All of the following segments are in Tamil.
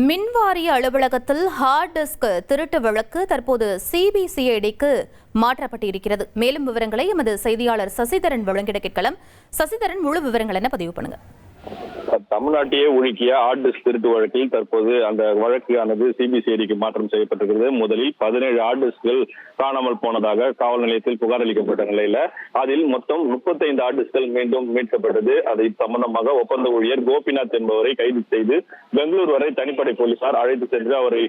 மின்வாரிய அலுவலகத்தில் ஹார்ட் டிஸ்க் திருட்டு வழக்கு தற்போது சிபிசிஐடிக்கு மாற்றப்பட்டிருக்கிறது. மேலும் விவரங்களை எமது செய்தியாளர் சசிதரன் வழங்கிட கேட்கலாம். சசிதரன், முழு விவரங்கள் என்ன பதிவு பண்ணுங்க. தமிழ்நாட்டையே உலுக்கிய ஹார்ட் டிஸ்க் திருட்டு வழக்கில் தற்போது அந்த வழக்கானது சிபிசிஐடிக்கு மாற்றம் செய்யப்பட்டிருக்கிறது. முதலில் 17 ஹார்ட் டிஸ்க்கள் காணாமல் போனதாக காவல் நிலையத்தில் புகார் அளிக்கப்பட்ட நிலையில அதில் மொத்தம் 35 ஹார்ட் டிஸ்க்கள் மீண்டும் மீட்கப்பட்டது. அதை சம்பந்தமாக ஒப்பந்த ஊழியர் கோபிநாத் என்பவரை கைது செய்து பெங்களூர் வரை தனிப்படை போலீசார் அழைத்து சென்று அவரை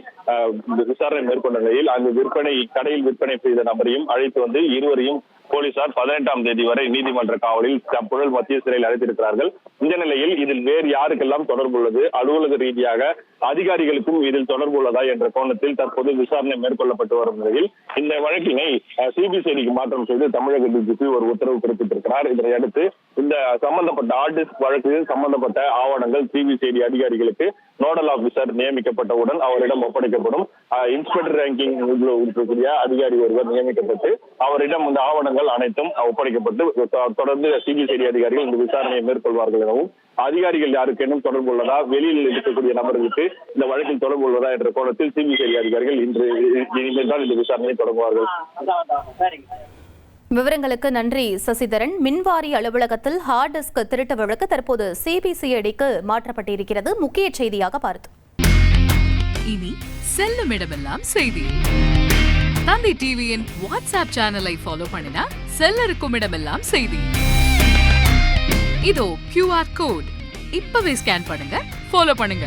விசாரணை மேற்கொண்ட நிலையில் அங்கு கடையில் விற்பனை செய்த நபரையும் அழைத்து வந்து இருவரையும் போலீசார் 18ஆம் தேதி வரை நீதிமன்ற காவலில் புழல் மத்திய சிறையில் அடைத்திருக்கிறார்கள். இந்த நிலையில் இதில் வேறு யாருக்கெல்லாம் தொடர்பு உள்ளது, அலுவலக ரீதியாக அதிகாரிகளுக்கும் இதில் தொடர்பு உள்ளதா என்ற கோணத்தில் தற்போது விசாரணை மேற்கொள்ளப்பட்டு வரும் நிலையில் இந்த வழக்கினை சிபிசிஐடிக்கு மாற்றம் செய்து தமிழக டிஜிபி ஒரு உத்தரவு பிறப்பித்திருக்கிறார். இதனையடுத்து இந்த சம்பந்தப்பட்ட ஹார்ட் டிஸ்க் வழக்கில் சம்பந்தப்பட்ட ஆவணங்கள் சிபிசிஐடி அதிகாரிகளுக்கு நோடல் ஆபீசர் நியமிக்கப்பட்டவுடன் அவரிடம் ஒப்படைக்கப்படும். இன்ஸ்பெக்டர் ரேங்கிங் இருக்கக்கூடிய அதிகாரி ஒருவர் நியமிக்கப்பட்டு அவரிடம் இந்த ஆவணங்கள் அனைத்தும் ஒப்படைக்கப்பட்டு தொடர்ந்து சிபிசிஐடி அதிகாரிகள் இந்த விசாரணையை மேற்கொள்வார்கள் எனவும், அதிகாரிகள் யாருக்கேனும் தொடர்பு உள்ளதா, வெளியில் இருக்கக்கூடிய நபர்களுக்கு இந்த வழக்கில் தொடர்பு உள்ளதா என்ற கோணத்தில் சிபிசிஐடி அதிகாரிகள் இன்றுதான் இந்த விசாரணையை தொடங்குவார்கள். விவரங்களுக்கு நன்றி சசிதரன். மின்வாரிய அலுவலகத்தில் ஹார்ட் டிஸ்க் திருட்டு வழக்கு தற்போது சிபிசிஐடிக்கு மாற்றப்பட்டிருக்கிறது. முக்கிய செய்தியாக பார்த்து இனி செல்லும் இடமெல்லாம் செய்தி. தந்தி டிவியின் வாட்ஸ்அப் சேனலை ஃபாலோ பண்ணினா செல்ல இருக்கும் இடமெல்லாம் செய்தி. இதோ QR கோட் இப்பவே ஸ்கேன் பண்ணுங்க, ஃபாலோ பண்ணுங்க.